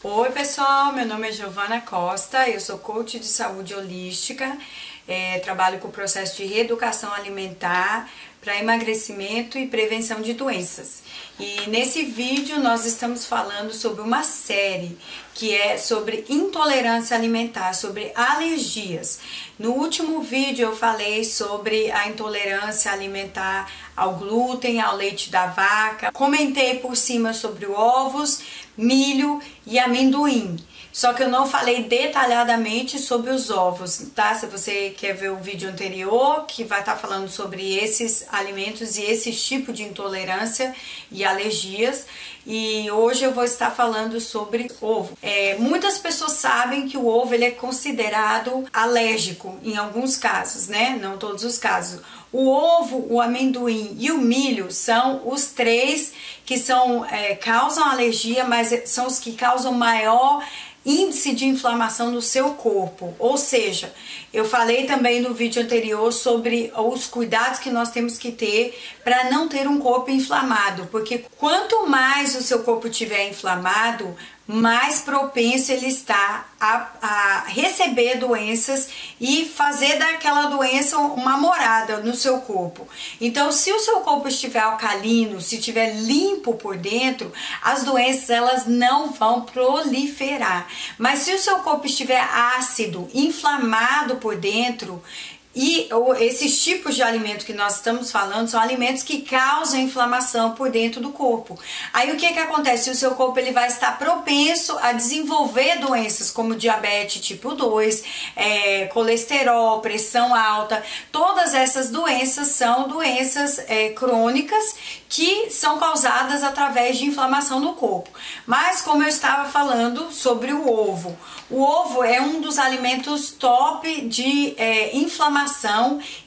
Oi pessoal, meu nome é Giovana Costa, eu sou coach de saúde holística, trabalho com o processo de reeducação alimentar para emagrecimento e prevenção de doenças. E nesse vídeo nós estamos falando sobre uma série que é sobre intolerância alimentar, sobre alergias. No último vídeo eu falei sobre a intolerância alimentar ao glúten, ao leite da vaca. Comentei por cima sobre ovos, milho e amendoim. Só que eu não falei detalhadamente sobre os ovos, tá? Se você quer ver o vídeo anterior, que vai estar falando sobre esses alimentos e esses tipos de intolerância e alergias. E hoje eu vou estar falando sobre ovo. Muitas pessoas sabem que o ovo ele é considerado alérgico em alguns casos, né? Não todos os casos. O ovo, o amendoim e o milho são os três que causam alergia, mas são os que causam maior índice de inflamação no seu corpo. Ou seja, eu falei também no vídeo anterior sobre os cuidados que nós temos que ter para não ter um corpo inflamado, porque quanto mais o seu corpo estiver inflamado, mais propenso ele está a receber doenças e fazer daquela doença uma morada no seu corpo. Então, se o seu corpo estiver alcalino, se estiver limpo por dentro, as doenças elas não vão proliferar. Mas se o seu corpo estiver ácido, inflamado por dentro, e esses tipos de alimento que nós estamos falando são alimentos que causam inflamação por dentro do corpo. Aí o que acontece? O seu corpo ele vai estar propenso a desenvolver doenças como diabetes tipo 2, colesterol, pressão alta. Todas essas doenças são doenças crônicas que são causadas através de inflamação no corpo. Mas como eu estava falando sobre o ovo é um dos alimentos top de inflamação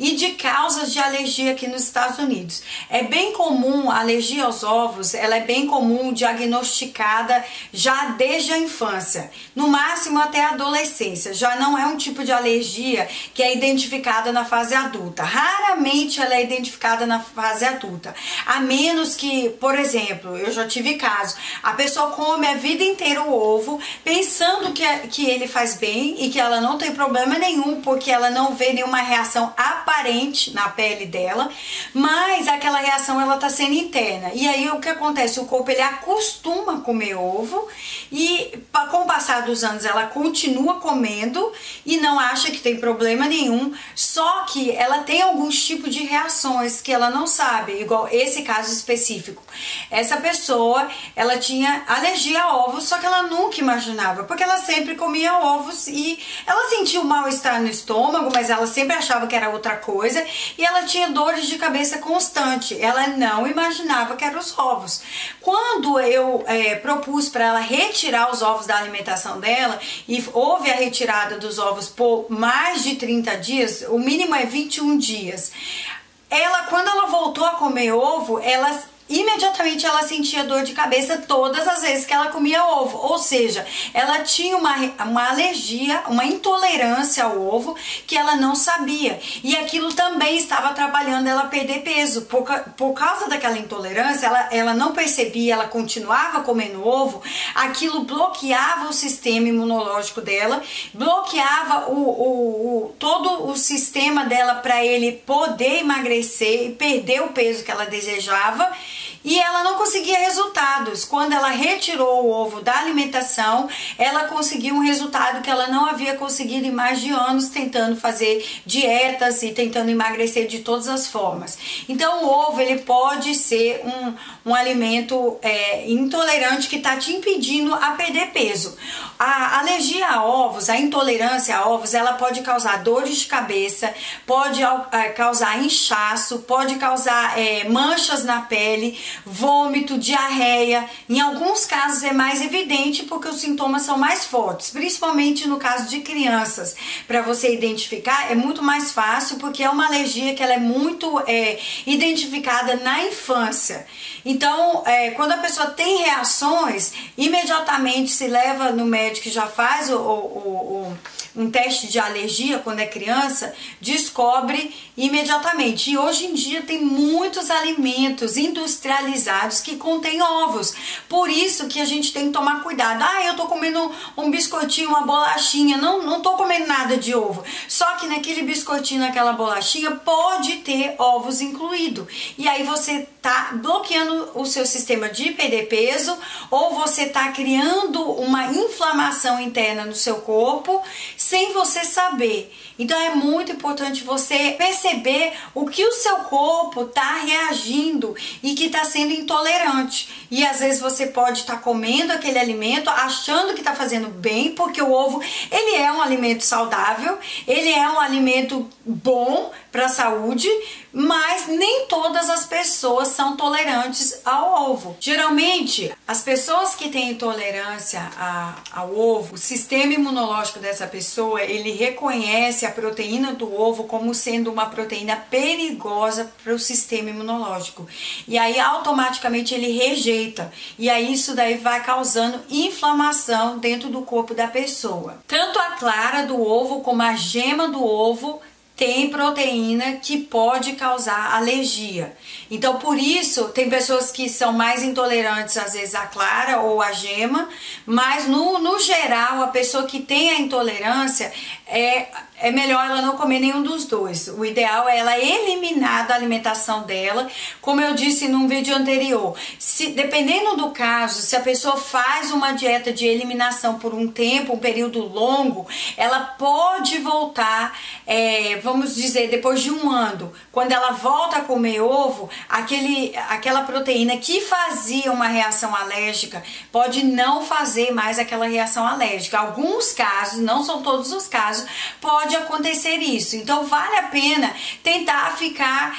e de causas de alergia aqui nos Estados Unidos. É bem comum, a alergia aos ovos, ela é bem comum, diagnosticada já desde a infância, no máximo até a adolescência. Já não é um tipo de alergia que é identificada na fase adulta. Raramente ela é identificada na fase adulta, a menos que, por exemplo, eu já tive caso, a pessoa come a vida inteira o ovo, pensando que ele faz bem e que ela não tem problema nenhum, porque ela não vê nenhuma reação aparente na pele dela, mas aquela reação ela tá sendo interna. E aí o que acontece? O corpo ele acostuma a comer ovo e com o passar dos anos ela continua comendo e não acha que tem problema nenhum, só que ela tem alguns tipos de reações que ela não sabe, igual esse caso específico. Essa pessoa, ela tinha alergia a ovos, só que ela nunca imaginava, porque ela sempre comia ovos e ela sentia um mal-estar no estômago, mas ela sempre achava que era outra coisa e ela tinha dores de cabeça constante. Ela não imaginava que eram os ovos. Quando eu propus para ela retirar os ovos da alimentação dela, e houve a retirada dos ovos por mais de 30 dias, o mínimo é 21 dias, quando ela voltou a comer ovo, imediatamente ela sentia dor de cabeça todas as vezes que ela comia ovo, ou seja, ela tinha uma alergia, uma intolerância ao ovo que ela não sabia, e aquilo também estava atrapalhando ela a perder peso. Por causa daquela intolerância, ela não percebia, ela continuava comendo ovo, aquilo bloqueava o sistema imunológico dela, bloqueava todo o sistema dela para ele poder emagrecer e perder o peso que ela desejava. E ela não conseguia resultados. Quando ela retirou o ovo da alimentação, ela conseguiu um resultado que ela não havia conseguido em mais de anos, tentando fazer dietas e tentando emagrecer de todas as formas. Então o ovo ele pode ser um alimento intolerante que está te impedindo a perder peso. A alergia a ovos, a intolerância a ovos, ela pode causar dores de cabeça, pode causar inchaço, pode causar manchas na pele, vômito, diarreia. Em alguns casos é mais evidente porque os sintomas são mais fortes, principalmente no caso de crianças. Para você identificar é muito mais fácil porque é uma alergia que ela é muito identificada na infância. Então, quando a pessoa tem reações, imediatamente se leva no médico que já faz um teste de alergia quando é criança, descobre imediatamente. E hoje em dia tem muitos alimentos industrializados que contêm ovos. Por isso que a gente tem que tomar cuidado. Ah, eu tô comendo um biscoitinho, uma bolachinha, não tô comendo nada de ovo. Só que naquele biscoitinho, naquela bolachinha, pode ter ovos incluído. E aí você tá bloqueando o seu sistema de perder peso, ou você tá criando uma inflamação interna no seu corpo sem você saber. Então é muito importante você perceber o que o seu corpo tá reagindo e que tá sendo intolerante. E às vezes você pode estar comendo aquele alimento achando que tá fazendo bem, porque o ovo, ele é um alimento saudável, ele é um alimento bom para a saúde, mas nem todas as pessoas são tolerantes ao ovo. Geralmente, as pessoas que têm intolerância ao ovo, o sistema imunológico dessa pessoa, ele reconhece a proteína do ovo como sendo uma proteína perigosa para o sistema imunológico. E aí, automaticamente, ele rejeita. E aí, isso daí vai causando inflamação dentro do corpo da pessoa. Tanto a clara do ovo como a gema do ovo tem proteína que pode causar alergia. Então, por isso, tem pessoas que são mais intolerantes, às vezes, à clara ou à gema, mas no geral, a pessoa que tem a intolerância é melhor ela não comer nenhum dos dois. O ideal é ela eliminar da alimentação dela, como eu disse num vídeo anterior. Dependendo do caso, se a pessoa faz uma dieta de eliminação por um tempo, um período longo, ela pode voltar, vamos dizer, depois de um ano, quando ela volta a comer ovo, aquela proteína que fazia uma reação alérgica pode não fazer mais aquela reação alérgica. Alguns casos, não são todos os casos, pode acontecer isso. Então vale a pena tentar ficar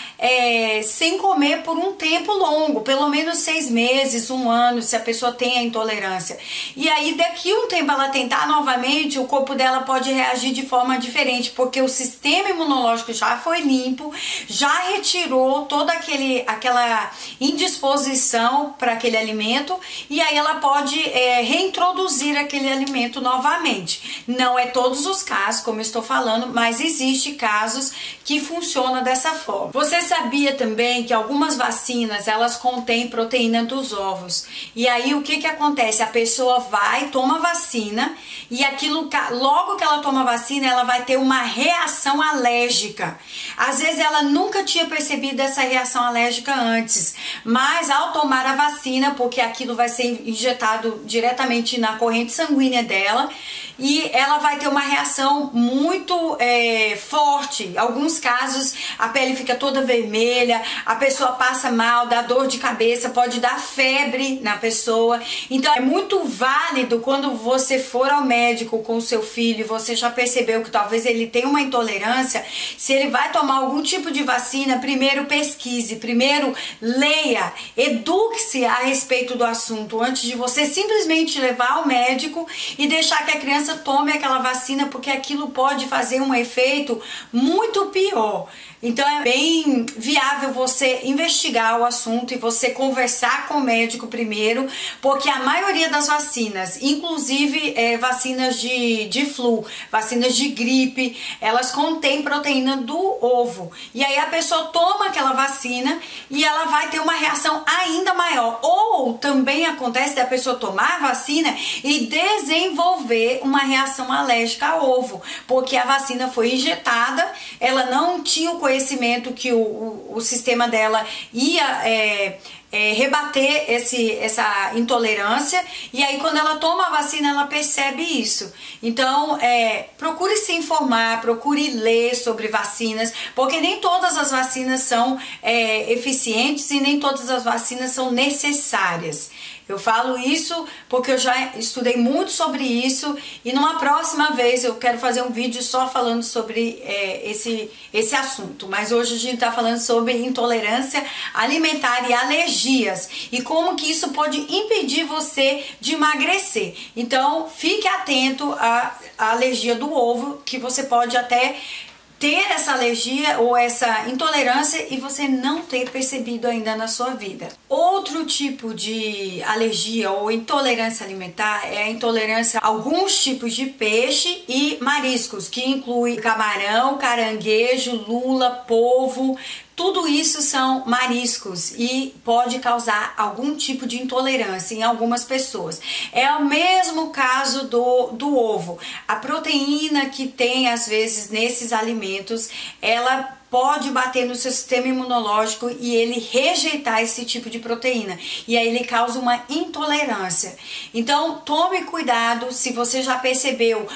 sem comer por um tempo longo, pelo menos 6 meses, 1 ano, se a pessoa tem a intolerância. E aí daqui a um tempo ela tentar novamente, o corpo dela pode reagir de forma diferente, porque o sistema imunológico já foi limpo, já retirou toda aquela indisposição para aquele alimento, e aí ela pode reintroduzir aquele alimento novamente. Não é todos os casos, como eu estou falando, mas existe casos que funcionam dessa forma. Você sabia também que algumas vacinas, elas contêm proteína dos ovos? E aí o que acontece? A pessoa vai, toma vacina, e aquilo, logo que ela toma vacina, ela vai ter uma reação alérgica. Às vezes ela nunca tinha percebido essa reação alérgica antes, mas ao tomar a vacina, porque aquilo vai ser injetado diretamente na corrente sanguínea dela, e ela vai ter uma reação muito forte. Em alguns casos a pele fica toda vermelha, a pessoa passa mal, dá dor de cabeça, pode dar febre na pessoa. Então é muito válido quando você for ao médico com o seu filho, você já percebeu que talvez ele tenha uma intolerância, se ele vai tomar algum tipo de vacina, primeiro pesquise, primeiro leia, eduque-se a respeito do assunto, antes de você simplesmente levar ao médico e deixar que a criança tome aquela vacina, porque aquilo pode fazer um efeito muito pior. Então é bem viável você investigar o assunto e você conversar com o médico primeiro, porque a maioria das vacinas, inclusive vacinas de flu, vacinas de gripe, elas contêm proteína do ovo. E aí a pessoa toma aquela vacina e ela vai ter uma reação ainda maior. Ou também acontece da pessoa tomar a vacina e desenvolver uma reação alérgica ao ovo, porque a vacina foi injetada, ela não tinha o conhecimento que o sistema dela ia rebater essa intolerância, e aí quando ela toma a vacina ela percebe isso. Então procure se informar, procure ler sobre vacinas, porque nem todas as vacinas são eficientes e nem todas as vacinas são necessárias. Eu falo isso porque eu já estudei muito sobre isso, e numa próxima vez eu quero fazer um vídeo só falando sobre esse assunto. Mas hoje a gente está falando sobre intolerância alimentar e alergias, e como que isso pode impedir você de emagrecer. Então fique atento à alergia do ovo, que você pode até ter essa alergia ou essa intolerância e você não ter percebido ainda na sua vida. Outro tipo de alergia ou intolerância alimentar é a intolerância a alguns tipos de peixe e mariscos, que inclui camarão, caranguejo, lula, polvo. Tudo isso são mariscos e pode causar algum tipo de intolerância em algumas pessoas. É o mesmo caso do ovo. A proteína que tem às vezes nesses alimentos, ela pode bater no seu sistema imunológico e ele rejeitar esse tipo de proteína. E aí ele causa uma intolerância. Então, tome cuidado se você já percebeu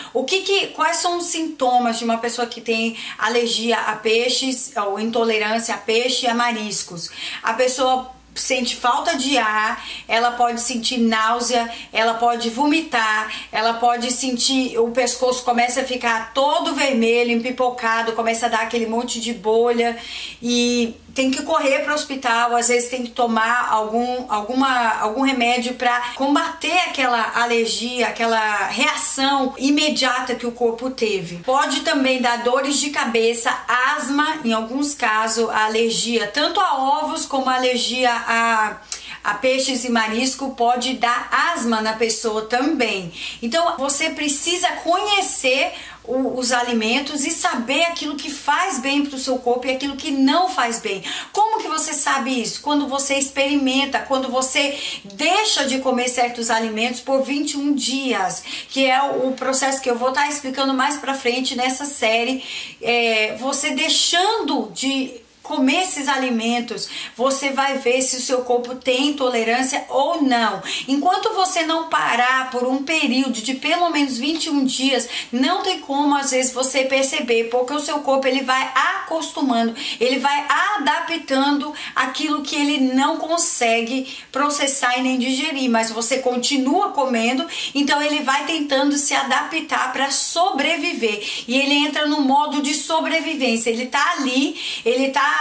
quais são os sintomas de uma pessoa que tem alergia a peixes ou intolerância a peixe e a mariscos. A pessoa sente falta de ar, ela pode sentir náusea, ela pode vomitar, ela pode sentir o pescoço começa a ficar todo vermelho, empipocado, começa a dar aquele monte de bolha e tem que correr para o hospital, às vezes tem que tomar algum remédio para combater aquela alergia, aquela reação imediata que o corpo teve. Pode também dar dores de cabeça, asma, em alguns casos, a alergia tanto a ovos como a alergia a peixes e marisco pode dar asma na pessoa também. Então você precisa conhecer os alimentos e saber aquilo que faz bem para o seu corpo e aquilo que não faz bem. Como que você sabe isso? Quando você experimenta, quando você deixa de comer certos alimentos por 21 dias, que é o processo que eu vou estar explicando mais para frente nessa série. Você deixando de comer esses alimentos, você vai ver se o seu corpo tem intolerância ou não. Enquanto você não parar por um período de pelo menos 21 dias, não tem como às vezes você perceber, porque o seu corpo ele vai acostumando, ele vai adaptando aquilo que ele não consegue processar e nem digerir, mas você continua comendo, então ele vai tentando se adaptar para sobreviver e ele entra no modo de sobrevivência. Ele tá ali, ele tá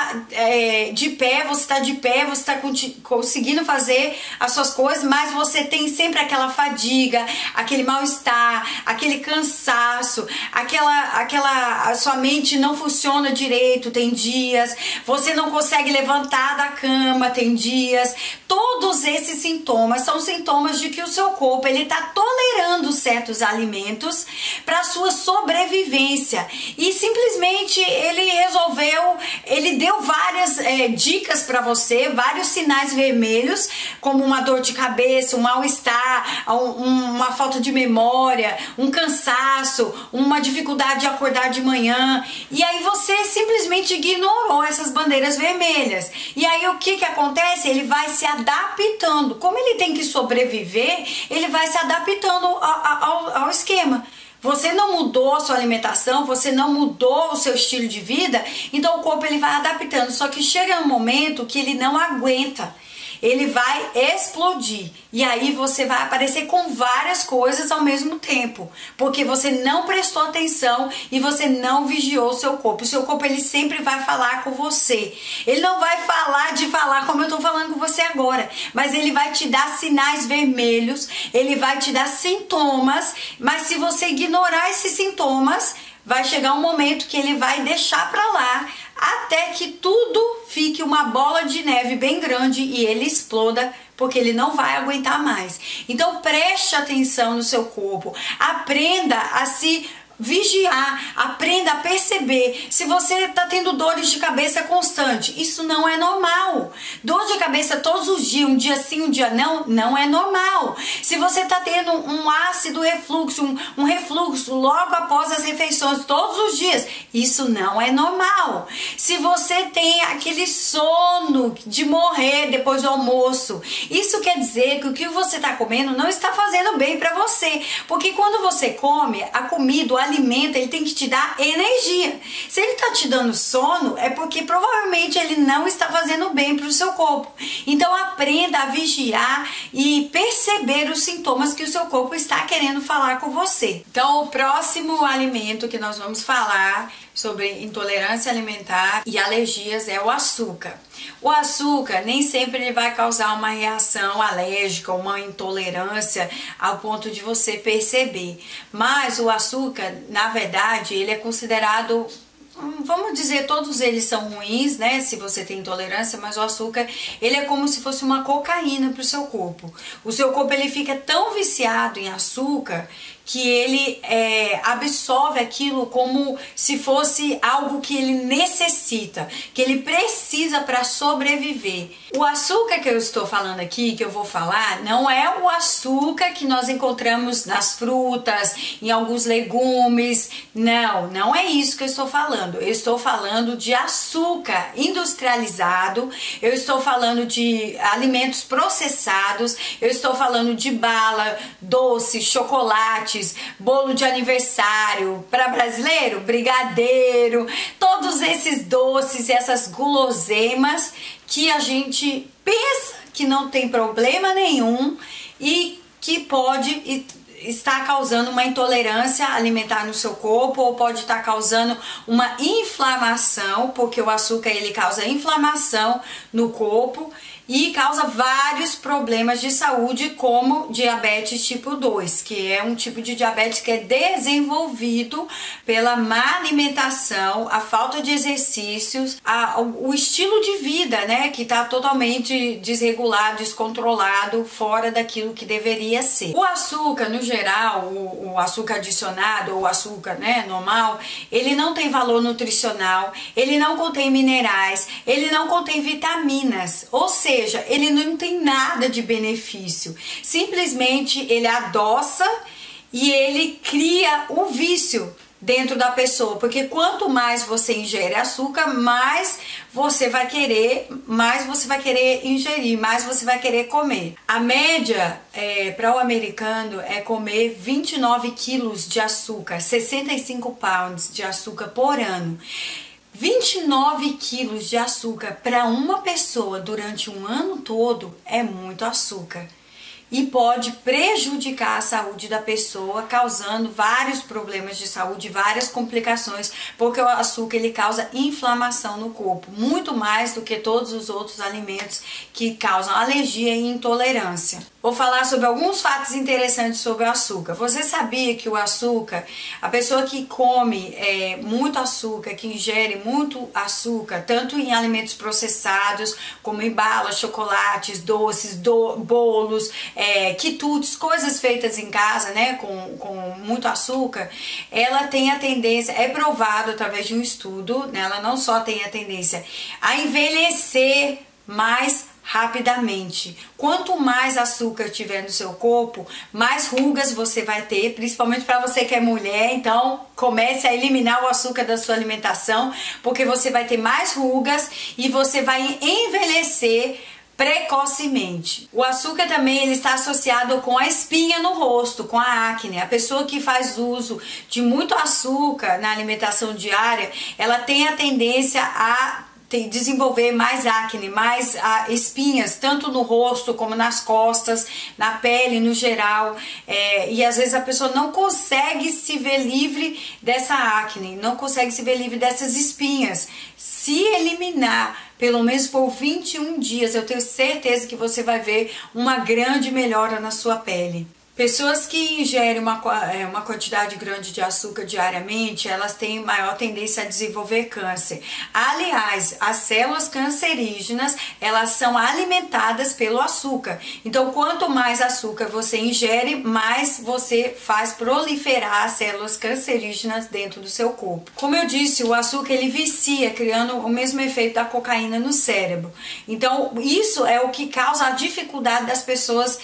de pé, você está de pé, você está conseguindo fazer as suas coisas, mas você tem sempre aquela fadiga, aquele mal-estar, aquele cansaço, a sua mente não funciona direito, tem dias, você não consegue levantar da cama, tem dias. Todos esses sintomas são sintomas de que o seu corpo ele está tolerando certos alimentos para sua sobrevivência e simplesmente ele deu várias dicas para você, vários sinais vermelhos, como uma dor de cabeça, um mal-estar, uma falta de memória, um cansaço, uma dificuldade de acordar de manhã, e aí você simplesmente ignorou essas bandeiras vermelhas. E aí o que acontece? Ele vai se adaptando. Como ele tem que sobreviver, ele vai se adaptando ao esquema. Você não mudou a sua alimentação, você não mudou o seu estilo de vida, então o corpo ele vai adaptando. Só que chega um momento que ele não aguenta, ele vai explodir. E aí você vai aparecer com várias coisas ao mesmo tempo, porque você não prestou atenção e você não vigiou o seu corpo. O seu corpo ele sempre vai falar com você. Ele não vai falar como eu tô falando com você agora, mas ele vai te dar sinais vermelhos, ele vai te dar sintomas, mas se você ignorar esses sintomas, vai chegar um momento que ele vai deixar pra lá até que tudo fique uma bola de neve bem grande e ele exploda, porque ele não vai aguentar mais. Então preste atenção no seu corpo, aprenda a se vigiar, aprenda a perceber. Se você está tendo dores de cabeça constante, isso não é normal. Dor de cabeça todos os dias, um dia sim, um dia não, não é normal. Se você está tendo um ácido refluxo, um refluxo logo após as refeições todos os dias, isso não é normal. Se você tem aquele sono de morrer depois do almoço, isso quer dizer que o que você está comendo não está fazendo bem para você, porque quando você come, a comida, o alimento, ele tem que te dar energia. Se ele está te dando sono, é porque provavelmente ele não está fazendo bem para o seu corpo. Então aprenda a vigiar e perceber os sintomas que o seu corpo está querendo falar com você. Então o próximo alimento que nós vamos falar sobre intolerância alimentar e alergias é o açúcar. O açúcar nem sempre ele vai causar uma reação alérgica, uma intolerância ao ponto de você perceber. Mas o açúcar, na verdade, ele é considerado vamos dizer, todos eles são ruins, né, se você tem intolerância, mas o açúcar, ele é como se fosse uma cocaína para o seu corpo. O seu corpo, ele fica tão viciado em açúcar que ele absorve aquilo como se fosse algo que ele necessita, que ele precisa para sobreviver. O açúcar que eu estou falando aqui, que eu vou falar, não é o açúcar que nós encontramos nas frutas, em alguns legumes, não é isso que eu estou falando. Eu estou falando de açúcar industrializado, eu estou falando de alimentos processados, eu estou falando de bala, doce, chocolate, bolo de aniversário, para brasileiro, brigadeiro, todos esses doces, essas guloseimas que a gente pensa que não tem problema nenhum e que pode estar causando uma intolerância alimentar no seu corpo, ou pode estar causando uma inflamação, porque o açúcar ele causa inflamação no corpo e causa vários problemas de saúde, como diabetes tipo 2, que é um tipo de diabetes que é desenvolvido pela má alimentação, a falta de exercícios, o estilo de vida, né, que está totalmente desregulado, descontrolado, fora daquilo que deveria ser. O açúcar, no geral, o açúcar adicionado ou o açúcar, né, normal, ele não tem valor nutricional, ele não contém minerais, ele não contém vitaminas, ou seja, ele não tem nada de benefício. Simplesmente ele adoça e ele cria o vício dentro da pessoa, porque quanto mais você ingere açúcar, mais você vai querer ingerir, mais você vai querer comer. A média para o americano é comer 29 quilos de açúcar, 65 pounds de açúcar por ano. 29 quilos de açúcar para uma pessoa durante um ano todo é muito açúcar e pode prejudicar a saúde da pessoa, causando vários problemas de saúde, várias complicações, porque o açúcar ele causa inflamação no corpo, muito mais do que todos os outros alimentos que causam alergia e intolerância. Vou falar sobre alguns fatos interessantes sobre o açúcar. Você sabia que o açúcar, a pessoa que come muito açúcar, que ingere muito açúcar, tanto em alimentos processados, como em balas, chocolates, doces, bolos, quitutes, coisas feitas em casa, né, com muito açúcar, ela tem a tendência, é provado através de um estudo, né, ela não só tem a tendência a envelhecer mais rapidamente. Quanto mais açúcar tiver no seu corpo, mais rugas você vai ter, principalmente para você que é mulher. Então comece a eliminar o açúcar da sua alimentação, porque você vai ter mais rugas e você vai envelhecer precocemente. O açúcar também ele está associado com a espinha no rosto, com a acne. A pessoa que faz uso de muito açúcar na alimentação diária, ela tem a tendência a desenvolver mais acne, mais espinhas, tanto no rosto como nas costas, na pele no geral, e às vezes a pessoa não consegue se ver livre dessa acne, não consegue se ver livre dessas espinhas. Se eliminar pelo menos por 21 dias, eu tenho certeza que você vai ver uma grande melhora na sua pele. Pessoas que ingerem uma quantidade grande de açúcar diariamente, elas têm maior tendência a desenvolver câncer. Aliás, as células cancerígenas, elas são alimentadas pelo açúcar. Então, quanto mais açúcar você ingere, mais você faz proliferar as células cancerígenas dentro do seu corpo. Como eu disse, o açúcar ele vicia, criando o mesmo efeito da cocaína no cérebro. Então, isso é o que causa a dificuldade das pessoas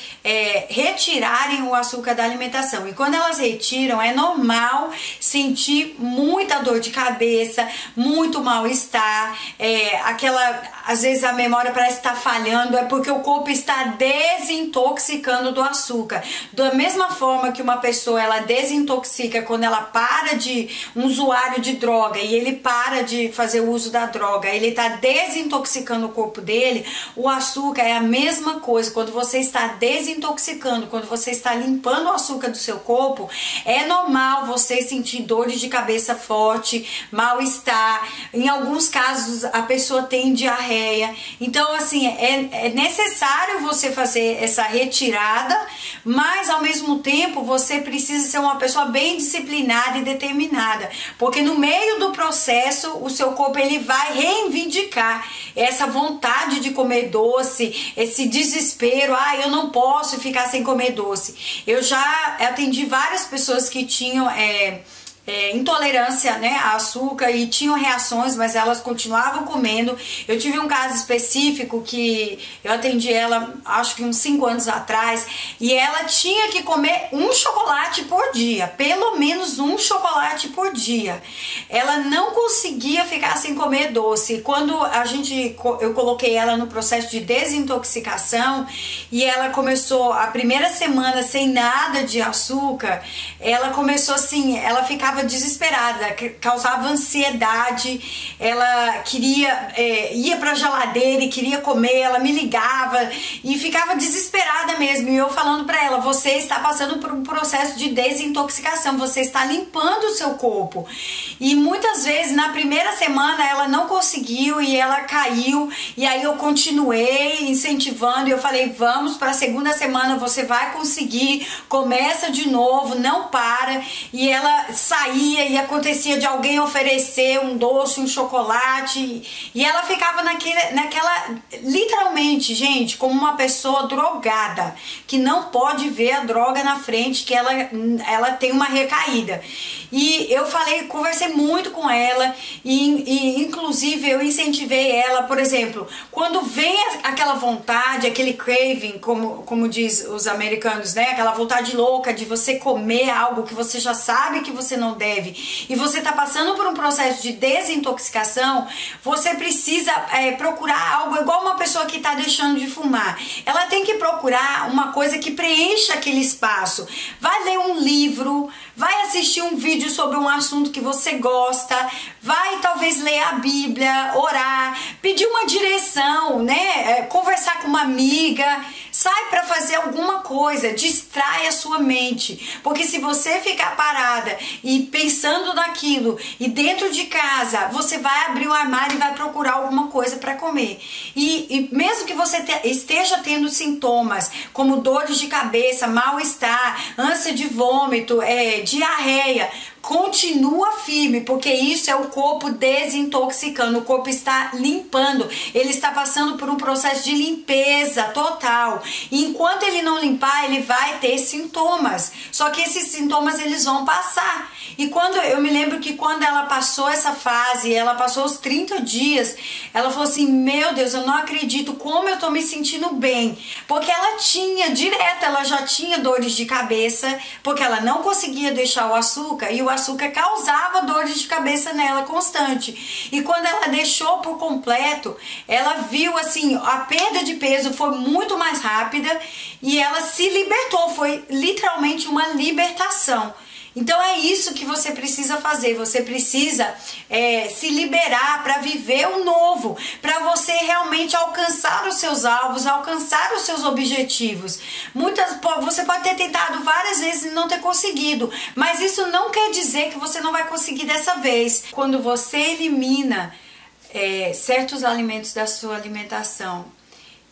retirarem o açúcar da alimentação. E quando elas retiram, é normal sentir muita dor de cabeça, muito mal-estar, às vezes a memória parece estar falhando, é porque o corpo está desintoxicando do açúcar. Da mesma forma que uma pessoa ela desintoxica quando ela para de um usuário de droga e ele para de fazer o uso da droga, ele está desintoxicando o corpo dele. O açúcar é a mesma coisa. Quando você está desintoxicando, quando você está está limpando o açúcar do seu corpo, é normal você sentir dores de cabeça forte, mal-estar. Em alguns casos a pessoa tem diarreia. Então assim, é necessário você fazer essa retirada, mas ao mesmo tempo você precisa ser uma pessoa bem disciplinada e determinada, porque no meio do processo o seu corpo ele vai reivindicar essa vontade de comer doce, esse desespero, eu não posso ficar sem comer doce. Eu já atendi várias pessoas que tinham intolerância, né, a açúcar e tinham reações, mas elas continuavam comendo. Eu tive um caso específico que eu atendi ela, acho que uns 5 anos atrás, e ela tinha que comer um chocolate por dia, pelo menos um chocolate por dia. Ela não conseguia ficar sem comer doce. Quando eu coloquei ela no processo de desintoxicação e ela começou a primeira semana sem nada de açúcar, ela começou assim, ela ficava desesperada, causava ansiedade, ela queria, ia pra geladeira e queria comer, ela me ligava e ficava desesperada mesmo, e eu falando pra ela, você está passando por um processo de desintoxicação, você está limpando o seu corpo. E muitas vezes na primeira semana ela não conseguiu e ela caiu, e aí eu continuei incentivando e eu falei, vamos para a segunda semana, você vai conseguir, começa de novo, não para. E ela saía e acontecia de alguém oferecer um doce, um chocolate, e ela ficava naquela, literalmente, gente, como uma pessoa drogada, que não pode ver a droga na frente, que ela tem uma recaída. E eu conversei muito com ela e inclusive eu incentivei ela, por exemplo, quando vem aquela vontade, aquele craving, como diz os americanos, né? Aquela vontade louca de você comer algo que você já sabe que você não deve, e você está passando por um processo de desintoxicação, você precisa procurar algo igual uma pessoa que está deixando de fumar. Ela tem que procurar uma coisa que preencha aquele espaço. Vai ler um livro, vai assistir um vídeo sobre um assunto que você gosta, vai talvez ler a Bíblia, orar, pedir uma direção, né? Conversar com uma amiga, sai para fazer alguma coisa, distrai a sua mente, porque se você ficar parada e pensando naquilo e dentro de casa, você vai abrir o armário e vai procurar alguma coisa para comer. E mesmo que você esteja tendo sintomas como dores de cabeça, mal-estar, ânsia de vômito, diarreia, continua firme, porque isso é o corpo desintoxicando, o corpo está limpando, ele está passando por um processo de limpeza total, e enquanto ele não limpar, ele vai ter sintomas, só que esses sintomas eles vão passar. E eu me lembro que quando ela passou essa fase, ela passou os 30 dias, ela falou assim, meu Deus, eu não acredito como eu tô me sentindo bem, porque ela já tinha dores de cabeça, porque ela não conseguia deixar o açúcar, e o açúcar causava dores de cabeça nela constante. E quando ela deixou por completo, ela viu assim, a perda de peso foi muito mais rápida e ela se libertou, foi literalmente uma libertação. Então é isso que você precisa fazer, você precisa se liberar para viver o novo, para você realmente alcançar os seus alvos, alcançar os seus objetivos. Você pode ter tentado várias vezes e não ter conseguido, mas isso não quer dizer que você não vai conseguir dessa vez. Quando você elimina certos alimentos da sua alimentação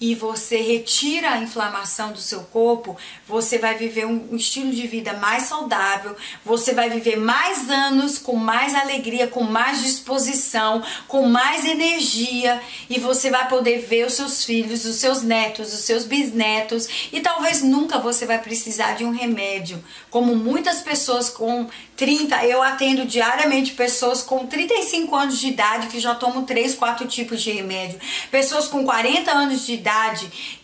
e você retira a inflamação do seu corpo, você vai viver um estilo de vida mais saudável, você vai viver mais anos com mais alegria, com mais disposição, com mais energia, e você vai poder ver os seus filhos, os seus netos, os seus bisnetos, e talvez nunca você vai precisar de um remédio, como muitas pessoas com 30, eu atendo diariamente pessoas com 35 anos de idade que já tomam 3, 4 tipos de remédio, pessoas com 40 anos de idade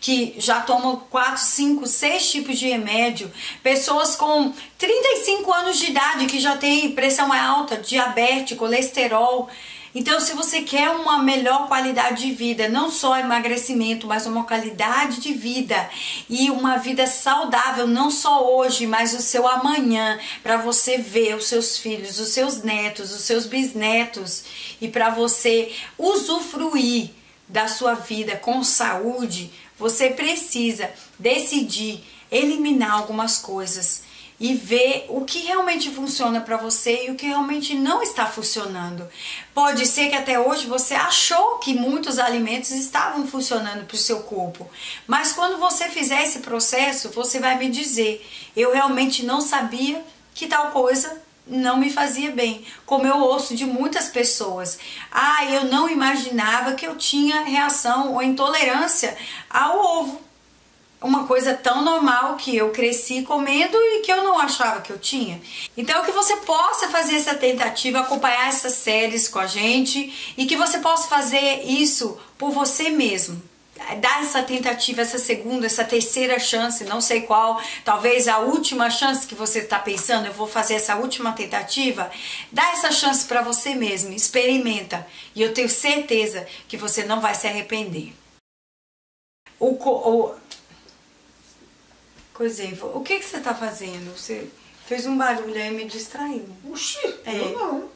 que já tomam 4, 5, 6 tipos de remédio, pessoas com 35 anos de idade que já tem pressão alta, diabetes, colesterol. Então, se você quer uma melhor qualidade de vida, não só emagrecimento, mas uma qualidade de vida e uma vida saudável, não só hoje, mas o seu amanhã, para você ver os seus filhos, os seus netos, os seus bisnetos, e para você usufruir da sua vida com saúde, você precisa decidir eliminar algumas coisas e ver o que realmente funciona para você e o que realmente não está funcionando. Pode ser que até hoje você achou que muitos alimentos estavam funcionando para o seu corpo, mas quando você fizer esse processo, você vai me dizer: eu realmente não sabia que tal coisa não me fazia bem. Como eu ouço de muitas pessoas: ah, eu não imaginava que eu tinha reação ou intolerância ao ovo. Uma coisa tão normal que eu cresci comendo e que eu não achava que eu tinha. Então que você possa fazer essa tentativa, acompanhar essas séries com a gente e que você possa fazer isso por você mesmo. Dar essa tentativa, essa segunda, essa terceira chance, não sei qual, talvez a última chance que você está pensando, eu vou fazer essa última tentativa. Dá essa chance para você mesmo, experimenta e eu tenho certeza que você não vai se arrepender. O que você tá fazendo? Você fez um barulho aí e me distraiu. Oxi, eu não.